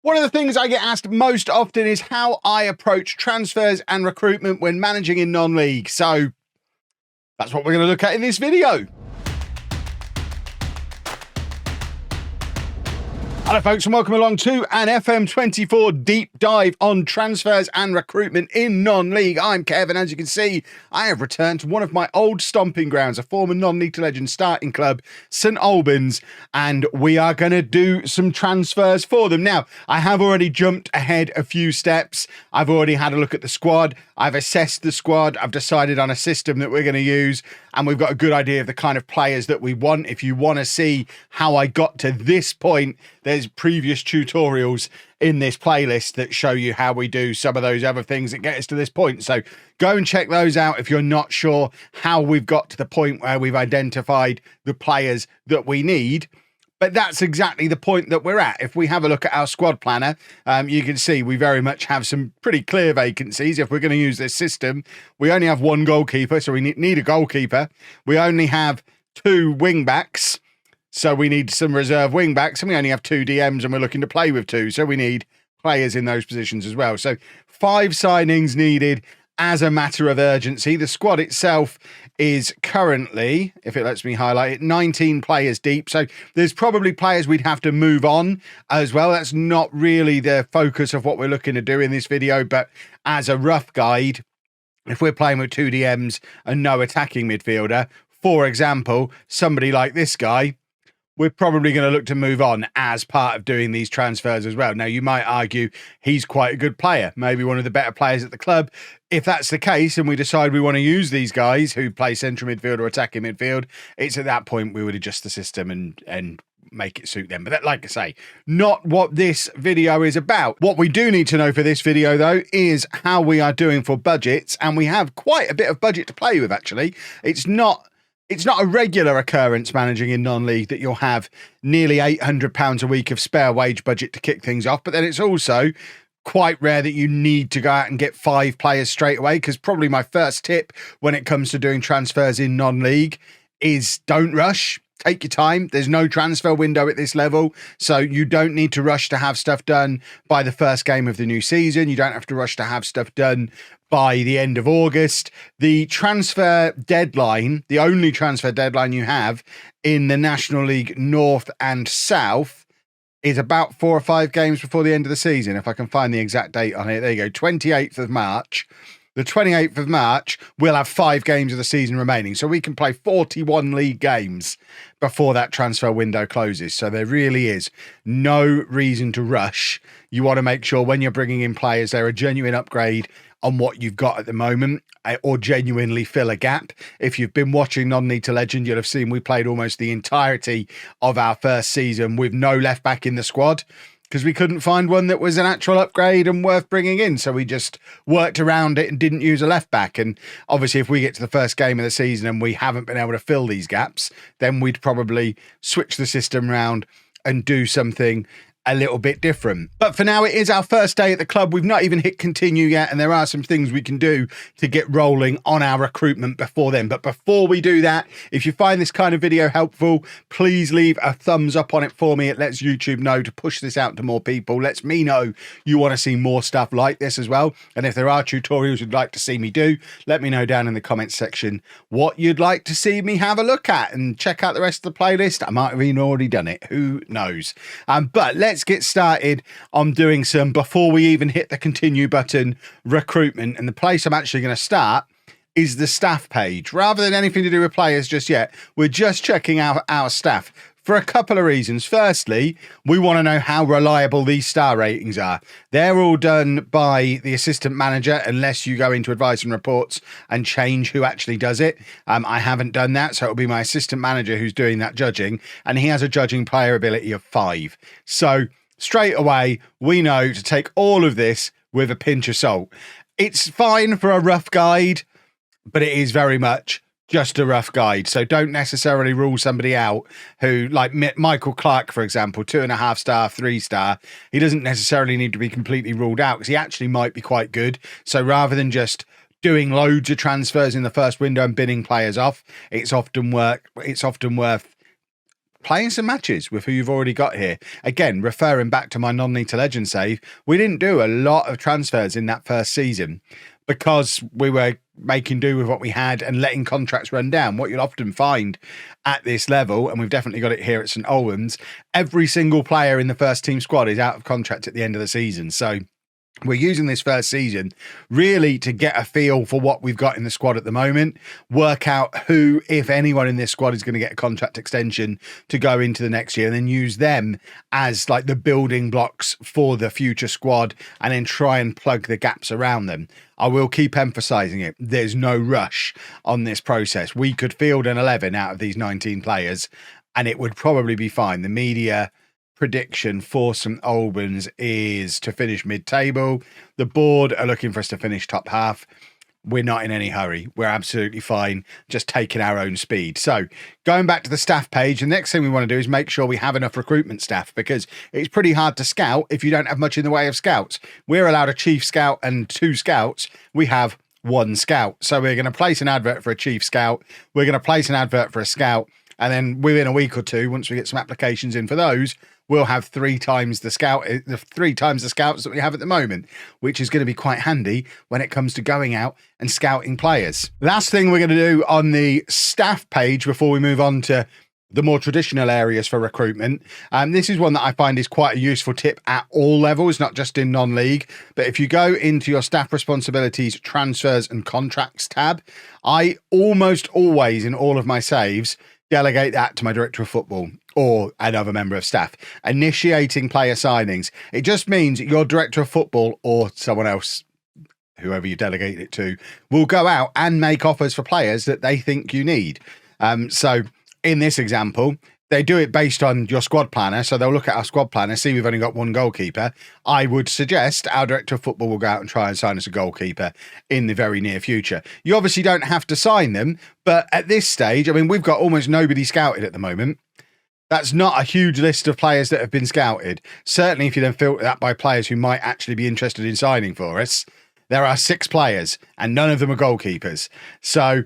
One of the things I get asked most often is how I approach transfers and recruitment when managing in non-league. So that's what we're going to look at in this video. Hello folks and welcome along to an FM24 deep dive on transfers and recruitment in non-league. I'm Kev, and as you can see, I have returned to one of my old stomping grounds, a former non-league to legend starting club, St Albans, and we are going to do some transfers for them. Now, I have already jumped ahead a few steps. I've already had a look at the squad. I've assessed the squad. I've decided on a system that we're going to use, and we've got a good idea of the kind of players that we want. If you want to see how I got to this point, there's previous tutorials in this playlist that show you how we do some of those other things that get us to this point. So go and check those out if you're not sure how we've got to the point where we've identified the players that we need. But that's exactly the point that we're at. If we have a look at our squad planner, you can see we very much have some pretty clear vacancies. If we're going to use this system, we only have one goalkeeper, so we need a goalkeeper. We only have two wing backs, so we need some reserve wing backs, and we only have two DMs, and we're looking to play with two, so we need players in those positions as well. So 5 signings needed as a matter of urgency. The squad itself is currently, if it lets me highlight it, 19 players deep. So there's probably players we'd have to move on as well. That's not really the focus of what we're looking to do in this video, but as a rough guide, if we're playing with 2 DMs and no attacking midfielder, for example, somebody like this guy, we're probably going to look to move on as part of doing these transfers as well. Now, you might argue he's quite a good player, maybe one of the better players at the club. If that's the case and we decide we want to use these guys who play central midfield or attacking midfield, it's at that point we would adjust the system and make it suit them. But that, like I say, not what this video is about. What we do need to know for this video, though, is how we are doing for budgets. And we have quite a bit of budget to play with, actually. It's not a regular occurrence managing in non-league that you'll have nearly £800 a week of spare wage budget to kick things off. But then it's also quite rare that you need to go out and get 5 players straight away, because probably my first tip when it comes to doing transfers in non-league is don't rush. Take your time. There's no transfer window at this level, so you don't need to rush to have stuff done by the first game of the new season. You don't have to rush to have stuff done by the end of August. The transfer deadline, the only transfer deadline you have in the National League North and South, is about 4 or 5 games before the end of the season. If I can find the exact date on it. There you go, 28th of March. The 28th of March, we'll have 5 games of the season remaining. So we can play 41 league games before that transfer window closes. So there really is no reason to rush. You want to make sure when you're bringing in players, they're a genuine upgrade on what you've got at the moment, or genuinely fill a gap. If you've been watching Non-League to Legend, you'll have seen we played almost the entirety of our first season with no left back in the squad, because we couldn't find one that was an actual upgrade and worth bringing in. So we just worked around it and didn't use a left back. And obviously, if we get to the first game of the season and we haven't been able to fill these gaps, then we'd probably switch the system round and do something a little bit different. But for now, it is our first day at the club. We've not even hit continue yet, and there are some things we can do to get rolling on our recruitment before then. But before we do that, if you find this kind of video helpful, please leave a thumbs up on it for me. It lets YouTube know to push this out to more people. Lets me know you want to see more stuff like this as well. And if there are tutorials you'd like to see me do, let me know down in the comments section what you'd like to see me have a look at, and check out the rest of the playlist. I might have even already done it. Who knows? But let's get started on doing some, before we even hit the continue button, recruitment. And the place I'm actually going to start is the staff page. Rather than anything to do with players just yet, we're just checking out our staff for a couple of reasons. Firstly, we want to know how reliable these star ratings are. They're all done by the assistant manager, unless you go into advice and reports and change who actually does it. I haven't done that, so it'll be my assistant manager who's doing that judging, and he has a judging player ability of 5. So straight away, we know to take all of this with a pinch of salt. It's fine for a rough guide, but it is very much just a rough guide. So don't necessarily rule somebody out who, like Michael Clark, for example, 2.5 star, 3 star. He doesn't necessarily need to be completely ruled out, because he actually might be quite good. So rather than just doing loads of transfers in the first window and binning players off, it's often worth playing some matches with who you've already got here. Again, referring back to my non-league to legend save, we didn't do a lot of transfers in that first season because we were making do with what we had and letting contracts run down. What you'll often find at this level, and we've definitely got it here at St Albans, every single player in the first team squad is out of contract at the end of the season. So we're using this first season really to get a feel for what we've got in the squad at the moment, work out who, if anyone in this squad, is going to get a contract extension to go into the next year, and then use them as like the building blocks for the future squad, and then try and plug the gaps around them. I will keep emphasizing it. There's no rush on this process. We could field an 11 out of these 19 players and it would probably be fine. The media prediction for St Albans is to finish mid-table. The board are looking for us to finish top half. We're not in any hurry. We're absolutely fine, just taking our own speed. So going back to the staff page, the next thing we want to do is make sure we have enough recruitment staff, because it's pretty hard to scout if you don't have much in the way of scouts. We're allowed a chief scout and 2 scouts. We have 1 scout. So we're going to place an advert for a chief scout. We're going to place an advert for a scout. And then within a week or 2, once we get some applications in for those, we'll have 3 times the scouts that we have at the moment, which is going to be quite handy when it comes to going out and scouting players. Last thing we're going to do on the staff page before we move on to the more traditional areas for recruitment. This is one that I find is quite a useful tip at all levels, not just in non-league. But if you go into your staff responsibilities, transfers and contracts tab, I almost always, in all of my saves, delegate that to my director of football or another member of staff. Initiating player signings. It just means your director of football or someone else, whoever you delegate it to, will go out and make offers for players that they think you need. So in this example, they do it based on your squad planner. So they'll look at our squad planner, see we've only got 1 goalkeeper. I would suggest our director of football will go out and try and sign us a goalkeeper in the very near future. You obviously don't have to sign them, but at this stage, I mean, we've got almost nobody scouted at the moment. That's not a huge list of players that have been scouted. Certainly if you then filter that by players who might actually be interested in signing for us, there are 6 players and none of them are goalkeepers. So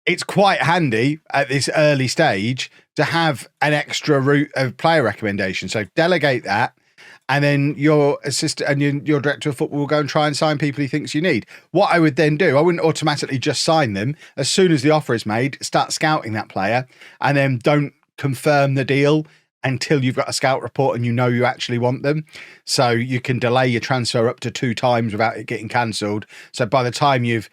it's quite handy at this early stage to have an extra route of player recommendation. So delegate that, and then your assistant and your director of football will go and try and sign people he thinks you need. What I would then do, I wouldn't automatically just sign them. As soon as the offer is made, start scouting that player, and then don't confirm the deal until you've got a scout report and you know you actually want them. So you can delay your transfer up to 2 times without it getting cancelled. So by the time you've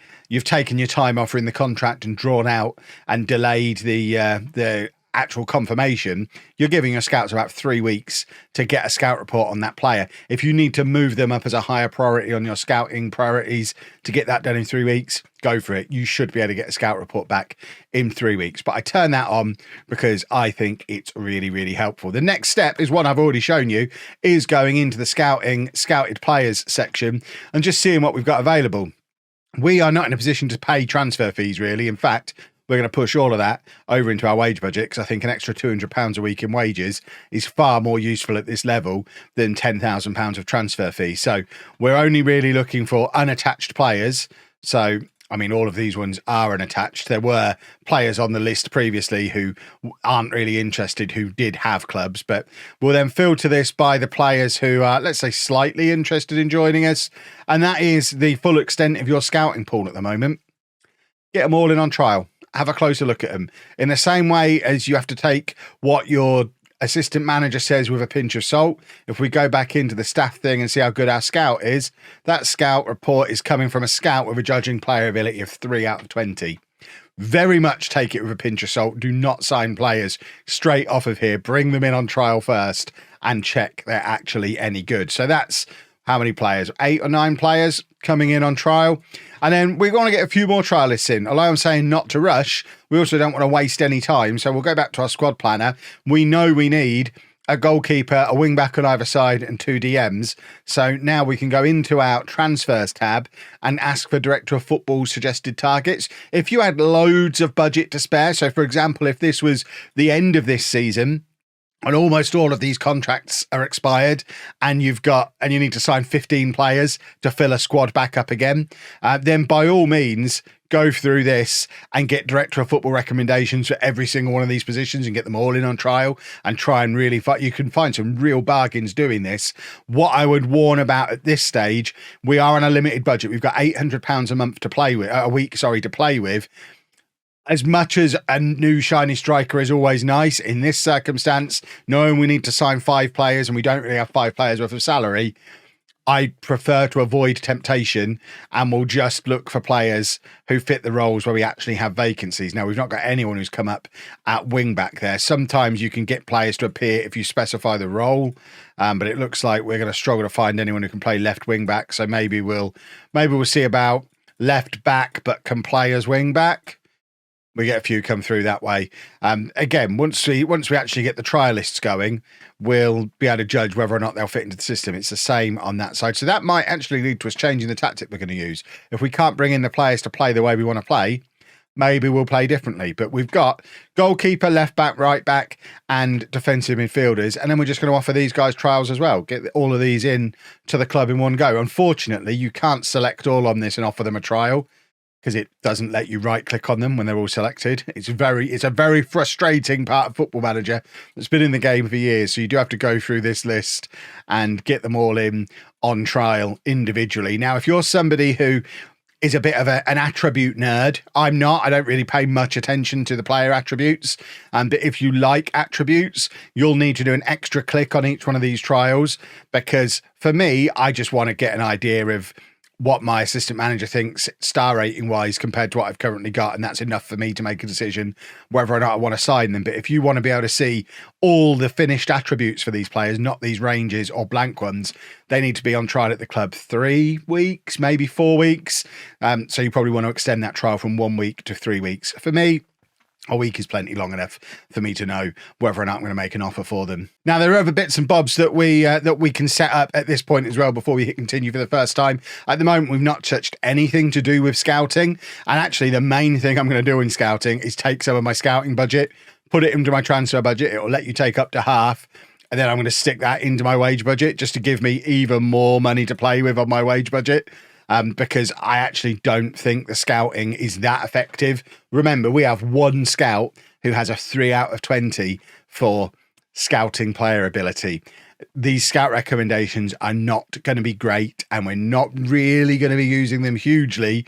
taken your time offering the contract and drawn out and delayed the actual confirmation, you're giving your scouts about 3 weeks to get a scout report on that player. If you need to move them up as a higher priority on your scouting priorities to get that done in 3 weeks, go for it. You should be able to get a scout report back in 3 weeks. But I turn that on because I think it's really, really helpful. The next step is one I've already shown you, is going into the scouted players section and just seeing what we've got available. We are not in a position to pay transfer fees, really. In fact, we're going to push all of that over into our wage budget, because I think an extra £200 a week in wages is far more useful at this level than £10,000 of transfer fees. So we're only really looking for unattached players. So, I mean, all of these ones are unattached. There were players on the list previously who aren't really interested, who did have clubs, but we'll then filter this by the players who are, let's say, slightly interested in joining us. And that is the full extent of your scouting pool at the moment. Get them all in on trial. Have a closer look at them. In the same way as you have to take what your assistant manager says with a pinch of salt, if we go back into the staff thing and see how good our scout is, that scout report is coming from a scout with a judging player ability of 3 out of 20. Very much take it with a pinch of salt. Do not sign players straight off of here. Bring them in on trial first and check they're actually any good. So that's how many players? 8 or 9 players coming in on trial. And then we're going to get a few more trialists in. Although I'm saying not to rush, we also don't want to waste any time. So we'll go back to our squad planner. We know we need a goalkeeper, a wing back on either side, and 2 DMs. So now we can go into our transfers tab and ask for director of football suggested targets. If you had loads of budget to spare, so for example, if this was the end of this season and almost all of these contracts are expired, and you need to sign 15 players to fill a squad back up again, then by all means, go through this and get director of football recommendations for every single one of these positions and get them all in on trial and try and really fight. You can find some real bargains doing this. What I would warn about at this stage, we are on a limited budget. We've got £800 a month to play with, a week, sorry, to play with. As much as a new shiny striker is always nice, in this circumstance, knowing we need to sign 5 players and we don't really have 5 players worth of salary, I prefer to avoid temptation and we'll just look for players who fit the roles where we actually have vacancies. Now, we've not got anyone who's come up at wing back there. Sometimes you can get players to appear if you specify the role, but it looks like we're going to struggle to find anyone who can play left wing back. So maybe we'll see about left back but can play as wing back. We get a few come through that way. Again, once we actually get the trial lists going, we'll be able to judge whether or not they'll fit into the system. It's the same on that side. So that might actually lead to us changing the tactic we're going to use. If we can't bring in the players to play the way we want to play, maybe we'll play differently. But we've got goalkeeper, left back, right back, and defensive midfielders. And then we're just going to offer these guys trials as well. Get all of these in to the club in one go. Unfortunately, you can't select all on this and offer them a trial, because it doesn't let you right click on them when they're all selected. It's a very frustrating part of Football Manager that's been in the game for years. So you do have to go through this list and get them all in on trial individually. Now, if you're somebody who is a bit of an attribute nerd, I'm not. I don't really pay much attention to the player attributes. But if you like attributes, you'll need to do an extra click on each one of these trials, because for me, I just want to get an idea of what my assistant manager thinks star rating wise compared to what I've currently got. And that's enough for me to make a decision whether or not I want to sign them. But if you want to be able to see all the finished attributes for these players, not these ranges or blank ones, they need to be on trial at the club 3 weeks, maybe 4 weeks. So you probably want to extend that trial from 1 week to 3 weeks. For me, a week is plenty long enough for me to know whether or not I'm going to make an offer for them. Now, there are other bits and bobs that we can set up at this point as well before we hit continue for the first time. At the moment, we've not touched anything to do with scouting. And actually, the main thing I'm going to do in scouting is take some of my scouting budget, put it into my transfer budget. It will let you take up to half. And then I'm going to stick that into my wage budget just to give me even more money to play with on my wage budget. Because I actually don't think the scouting is that effective. Remember, we have one scout who has a 3 out of 20 for scouting player ability. These scout recommendations are not going to be great, and we're not really going to be using them hugely.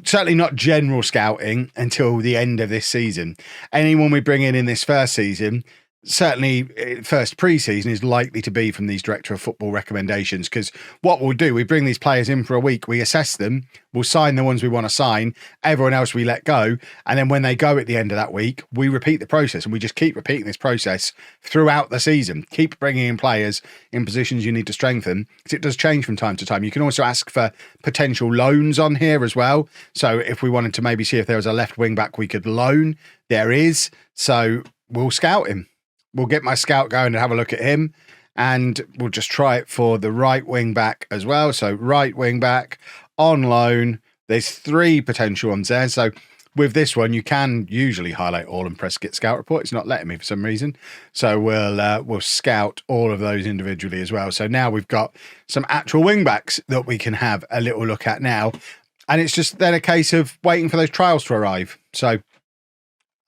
Certainly not general scouting until the end of this season. Anyone we bring in this first season, certainly first pre-season, is likely to be from these director of football recommendations, because what we'll do, we bring these players in for a week, we assess them, we'll sign the ones we want to sign, everyone else we let go, and then when they go at the end of that week, we repeat the process, and we just keep repeating this process throughout the season. Keep bringing in players in positions you need to strengthen, because it does change from time to time. You can also ask for potential loans on here as well. So if we wanted to maybe see if there was a left wing back we could loan, there is. So we'll scout him. We'll get my scout going and have a look at him, and we'll just try it for the right wing back as well. So right wing back on loan. There's 3 potential ones there. So with this one, you can usually highlight all and press get scout report. It's not letting me for some reason. So we'll scout all of those individually as well. So now we've got some actual wing backs that we can have a little look at now. And it's just then a case of waiting for those trials to arrive. So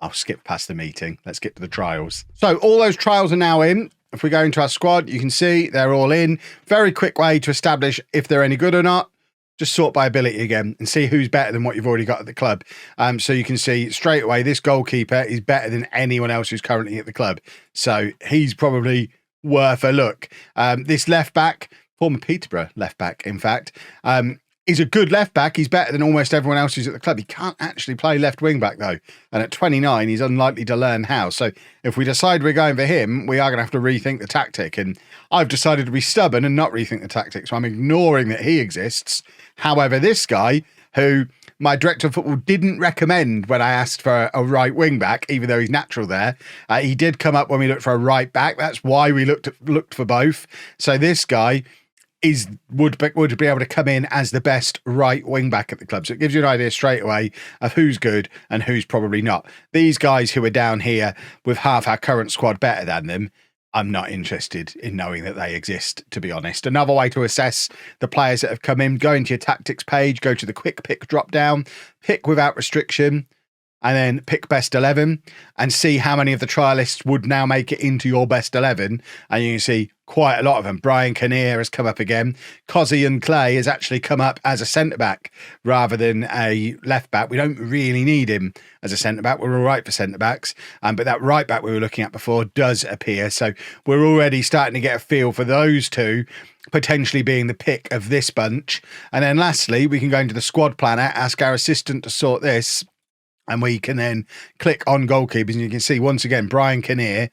I'll skip past the meeting. Let's get to the trials. So all those trials are now in. If we go into our squad, you can see they're all in. Very quick way to establish if they're any good or not. Just sort by ability again and see who's better than what you've already got at the club. So you can see straight away this goalkeeper is better than anyone else who's currently at the club. So he's probably worth a look. This left back, former Peterborough left back, in fact, he's a good left back. He's better than almost everyone else who's at the club. He can't actually play left wing back though. And at 29, he's unlikely to learn how. So if we decide we're going for him, we are going to have to rethink the tactic. And I've decided to be stubborn and not rethink the tactic. So I'm ignoring that he exists. However, this guy, who my director of football didn't recommend when I asked for a right wing back, even though he's natural there, he did come up when we looked for a right back. That's why we looked for both. So this guy would be able to come in as the best right wing back at the club. So it gives you an idea straight away of who's good and who's probably not. These guys who are down here with half our current squad better than them I'm not interested in knowing that they exist, to be honest. Another way to assess the players that have come in, go into your tactics page, go to the quick pick drop down, pick without restriction, and then pick best 11 and see how many of the trialists would now make it into your best 11. And you can see quite a lot of them. Brian Kinnear has come up again. Cozzy and Clay has actually come up as a centre-back rather than a left-back. We don't really need him as a centre-back. We're all right for centre-backs. But that right-back we were looking at before does appear. So we're already starting to get a feel for those two potentially being the pick of this bunch. And then lastly, we can go into the squad planner, ask our assistant to sort this, and we can then click on goalkeepers, and you can see once again Brian Kinnear,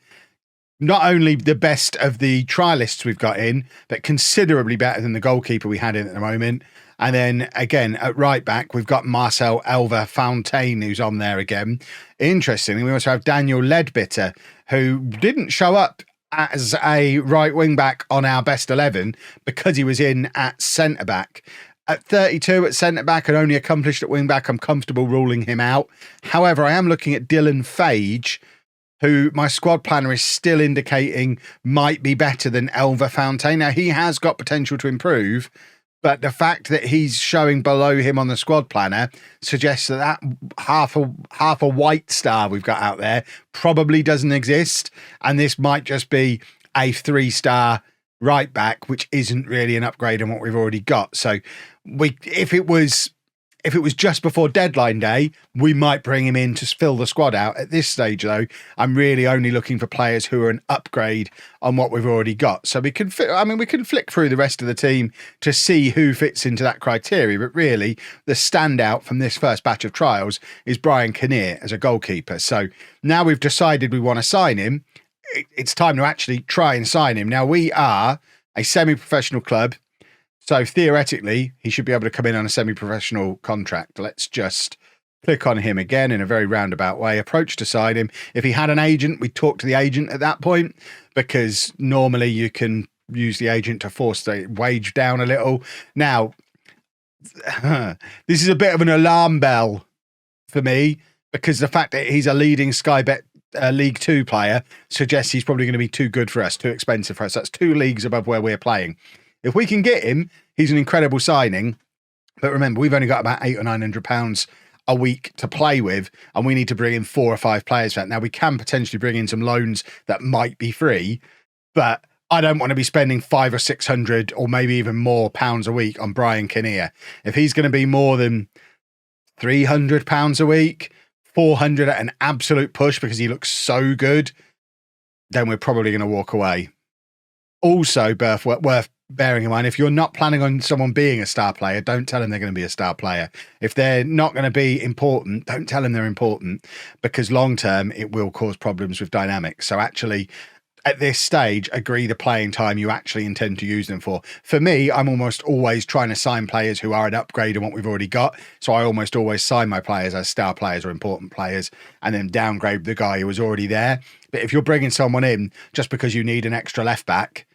not only the best of the trialists we've got in, but considerably better than the goalkeeper we had in at the moment. And then again at right back, we've got Marcel Elva Fontaine, who's on there again. Interestingly, we also have Daniel Ledbetter, who didn't show up as a right wing back on our best 11 because he was in at centre back. At 32 at centre-back and only accomplished at wing-back, I'm comfortable ruling him out. However, I am looking at Dylan Fage, who my squad planner is still indicating might be better than Elva Fontaine. Now, he has got potential to improve, but the fact that he's showing below him on the squad planner suggests that half a white star we've got out there probably doesn't exist, and this might just be a 3-star right back, which isn't really an upgrade on what we've already got. So if it was just before deadline day, we might bring him in to fill the squad out. At this stage, though, I'm really only looking for players who are an upgrade on what we've already got. So we can flick through the rest of the team to see who fits into that criteria. But really, the standout from this first batch of trials is Brian Kinnear as a goalkeeper. So now we've decided we want to sign him, it's time to actually try and sign him. Now, we are a semi-professional club, so theoretically, he should be able to come in on a semi-professional contract. Let's just click on him again in a very roundabout way, approach to sign him. If he had an agent, we'd talk to the agent at that point, because normally you can use the agent to force the wage down a little. Now, this is a bit of an alarm bell for me, because the fact that he's a leading Sky Bet League 2 player suggests he's probably going to be too good for us, too expensive for us. That's 2 leagues above where we're playing. If we can get him, he's an incredible signing. But remember, we've only got about £800 or £900 a week to play with, and we need to bring in 4 or 5 players for that. Now, we can potentially bring in some loans that might be free, but I don't want to be spending 500 or 600 or maybe even more pounds a week on Brian Kinnear. If he's going to be more than £300 a week, 400 at an absolute push because he looks so good, then we're probably going to walk away. Also, worth bearing in mind, if you're not planning on someone being a star player, don't tell them they're going to be a star player. If they're not going to be important, don't tell them they're important, because long term it will cause problems with dynamics. So actually, at this stage, agree the playing time you actually intend to use them for. For me, I'm almost always trying to sign players who are an upgrade on what we've already got. So I almost always sign my players as star players or important players and then downgrade the guy who was already there. But if you're bringing someone in just because you need an extra left back,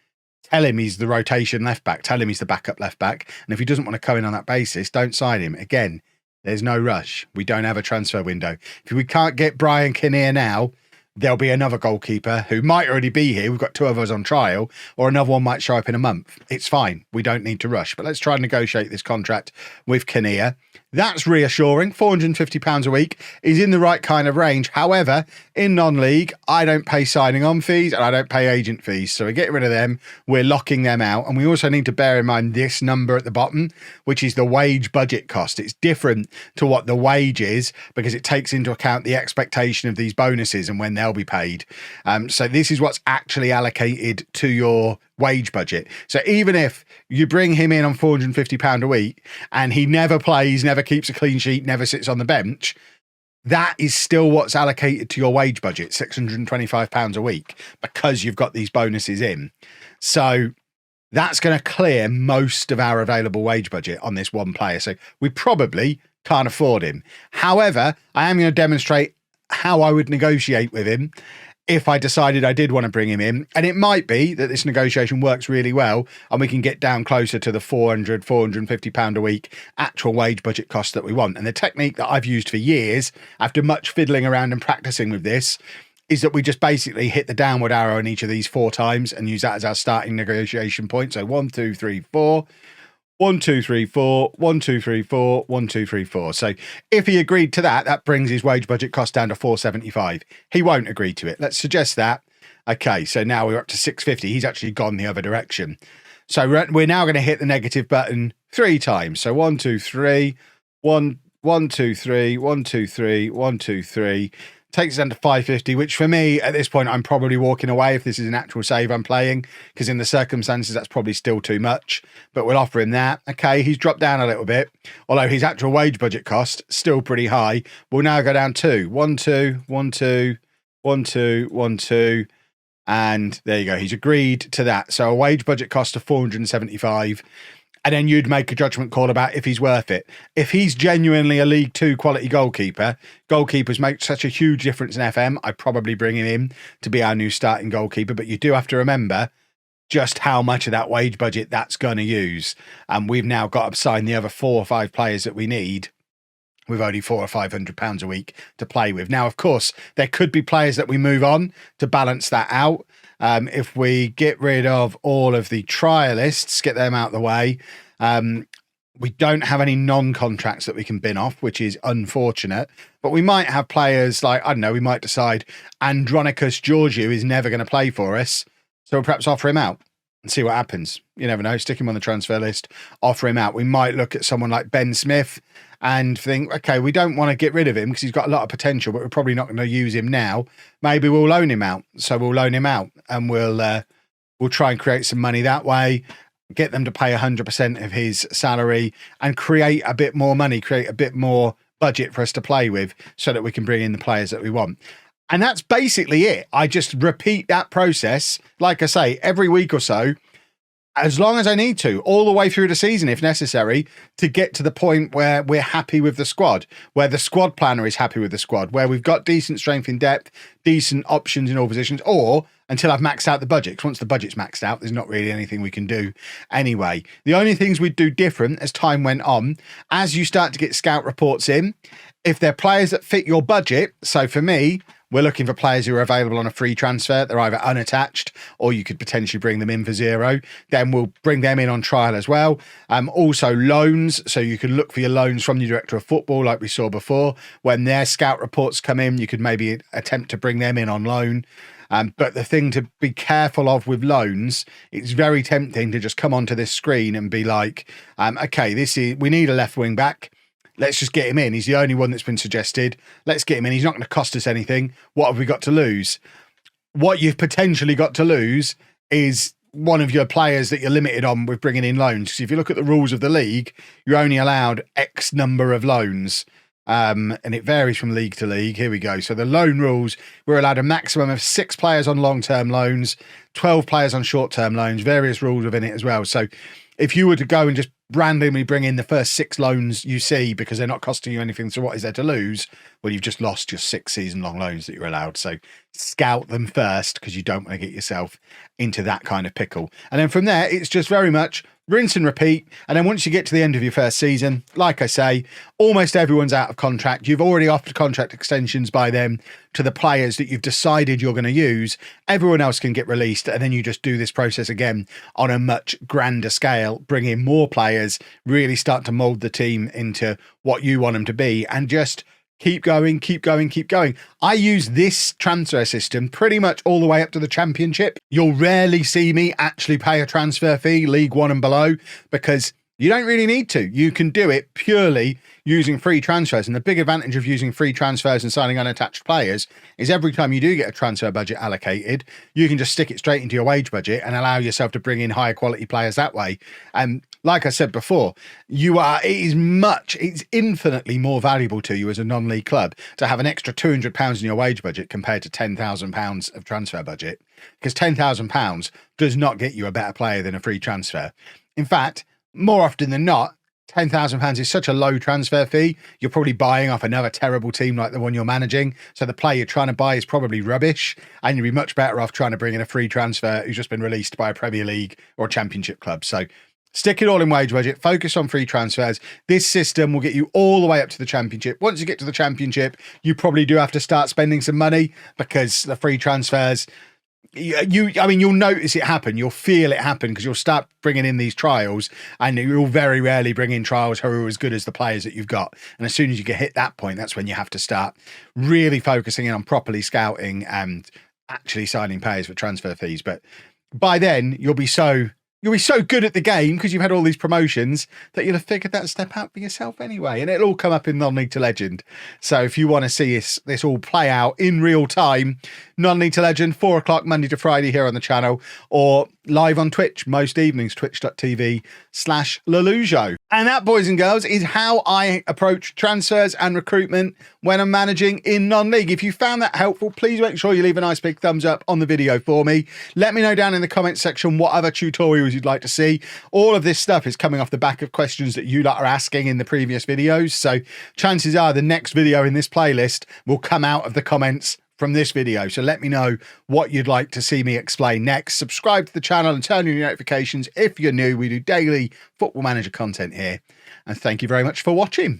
tell him he's the rotation left back. Tell him he's the backup left back. And if he doesn't want to come in on that basis, don't sign him. Again, there's no rush. We don't have a transfer window. If we can't get Brian Kinnear now, there'll be another goalkeeper who might already be here. We've got 2 of us on trial, or another one might show up in a month. It's fine. We don't need to rush. But let's try and negotiate this contract with Kinnear. That's reassuring. £450 a week is in the right kind of range. However, in non-league, I don't pay signing on fees and I don't pay agent fees. So we get rid of them. We're locking them out. And we also need to bear in mind this number at the bottom, which is the wage budget cost. It's different to what the wage is because it takes into account the expectation of these bonuses and when they'll be paid. So this is what's actually allocated to your wage budget. So even if you bring him in on £450 a week and he never plays, never keeps a clean sheet, never sits on the bench, that is still what's allocated to your wage budget, £625 a week, because you've got these bonuses in. So that's going to clear most of our available wage budget on this one player. So we probably can't afford him. However, I am going to demonstrate how I would negotiate with him if I decided I did want to bring him in. And it might be that this negotiation works really well and we can get down closer to the £450 a week actual wage budget cost that we want. And the technique that I've used for years, after much fiddling around and practicing with this, is that we just basically hit the downward arrow in each of these 4 times and use that as our starting negotiation point. So 1, 2, 3, 4. 1, 2, 3, 4, 1, 2, 3, 4, 1, 2, 3, 4. So if he agreed to that, that brings his wage budget cost down to 475. He won't agree to it. Let's suggest that. Okay, so now we're up to 650. He's actually gone the other direction. So we're now going to hit the negative button 3 times. So 1, 2, 3, 1, 1, 2, 3, 1, 2, 3, 1, 2, 3. Takes us down to 550, which for me, at this point, I'm probably walking away if this is an actual save I'm playing, because in the circumstances, that's probably still too much. But we'll offer him that. Okay, he's dropped down a little bit, although his actual wage budget cost, still pretty high. We'll now go down 2. 1, 2, 1, 2, 1, 2, 1, 2. And there you go. He's agreed to that. So a wage budget cost of 475. And then you'd make a judgment call about if he's worth it. If he's genuinely a League 2 quality goalkeeper, goalkeepers make such a huge difference in FM, I'd probably bring him in to be our new starting goalkeeper. But you do have to remember just how much of that wage budget that's going to use. And we've now got to sign the other 4 or 5 players that we need with only £400 or £500 a week to play with. Now, of course, there could be players that we move on to balance that out. If we get rid of all of the trialists, get them out of the way, we don't have any non-contracts that we can bin off, which is unfortunate. But we might have players like, I don't know, we might decide Andronicus Georgiou is never going to play for us. So we'll perhaps offer him out and see what happens. You never know. Stick him on the transfer list, offer him out. We might look at someone like Ben Smith and think, okay, we don't want to get rid of him because he's got a lot of potential, but we're probably not going to use him now. Maybe we'll loan him out. So we'll loan him out and we'll try and create some money that way, get them to pay 100% of his salary and create a bit more money, create a bit more budget for us to play with so that we can bring in the players that we want. And that's basically it. I just repeat that process, like I say, every week or so, as long as I need to, all the way through the season, if necessary, to get to the point where we're happy with the squad, where the squad planner is happy with the squad, where we've got decent strength in depth, decent options in all positions, or until I've maxed out the budget. Because once the budget's maxed out, there's not really anything we can do anyway. The only things we'd do different as time went on, as you start to get scout reports in, if they're players that fit your budget, so for me, we're looking for players who are available on a free transfer. They're either unattached or you could potentially bring them in for zero. Then we'll bring them in on trial as well. Also loans. So you can look for your loans from the director of football, like we saw before. When their scout reports come in, you could maybe attempt to bring them in on loan. But the thing to be careful of with loans, it's very tempting to just come onto this screen and be like, okay, we need a left wing back. Let's just get him in. He's the only one that's been suggested. Let's get him in. He's not going to cost us anything. What have we got to lose? What you've potentially got to lose is one of your players that you're limited on with bringing in loans. Because if you look at the rules of the league, you're only allowed X number of loans. And it varies from league to league. Here we go. So the loan rules, we're allowed a maximum of 6 players on long-term loans, 12 players on short-term loans, various rules within it as well. So if you were to go and just randomly bring in the first 6 loans you see because they're not costing you anything, so what is there to lose? Well, you've just lost your 6 season-long loans that you're allowed. So scout them first because you don't want to get yourself into that kind of pickle. And then from there, it's just very much rinse and repeat. And then once you get to the end of your first season, like I say, almost everyone's out of contract. You've already offered contract extensions by them to the players that you've decided you're going to use. Everyone else can get released. And then you just do this process again on a much grander scale, bring in more players, really start to mold the team into what you want them to be, and just keep going, keep going, keep going. I use this transfer system pretty much all the way up to the Championship. You'll rarely see me actually pay a transfer fee, League 1 and below, because you don't really need to. You can do it purely using free transfers. And the big advantage of using free transfers and signing unattached players is every time you do get a transfer budget allocated, you can just stick it straight into your wage budget and allow yourself to bring in higher quality players that way. And like I said before, it's infinitely more valuable to you as a non-league club to have an extra £200 in your wage budget compared to £10,000 of transfer budget, because £10,000 does not get you a better player than a free transfer. In fact, more often than not, £10,000 is such a low transfer fee, you're probably buying off another terrible team like the one you're managing. So the player you're trying to buy is probably rubbish, and you'd be much better off trying to bring in a free transfer who's just been released by a Premier League or a Championship club. So Stick it all in wage budget, focus on free transfers. This system will get you all the way up to the championship. Once you get to the championship, you probably do have to start spending some money because the free transfers, I mean, you'll notice it happen. You'll feel it happen because you'll start bringing in these trials, and you'll very rarely bring in trials who are as good as the players that you've got. And as soon as you get hit that point, that's when you have to start really focusing in on properly scouting and actually signing players for transfer fees. But by then, you'll be so good at the game because you've had all these promotions that you'll have figured that step out for yourself anyway. And it'll all come up in Non-League to Legend. So if you want to see this all play out in real time, Non-League to Legend, 4 o'clock Monday to Friday here on the channel, or live on Twitch most evenings, twitch.tv/LOLLUJO. And that, boys and girls, is how I approach transfers and recruitment when I'm managing in non-league. If you found that helpful, please make sure you leave a nice big thumbs up on the video for me. Let me know down in the comments section what other tutorials you'd like to see. All of this stuff is coming off the back of questions that you lot are asking in the previous videos. So chances are the next video in this playlist will come out of the comments from this video. So let me know what you'd like to see me explain next. Subscribe to the channel and turn on your notifications if you're new. We do daily Football Manager content here. And thank you very much for watching.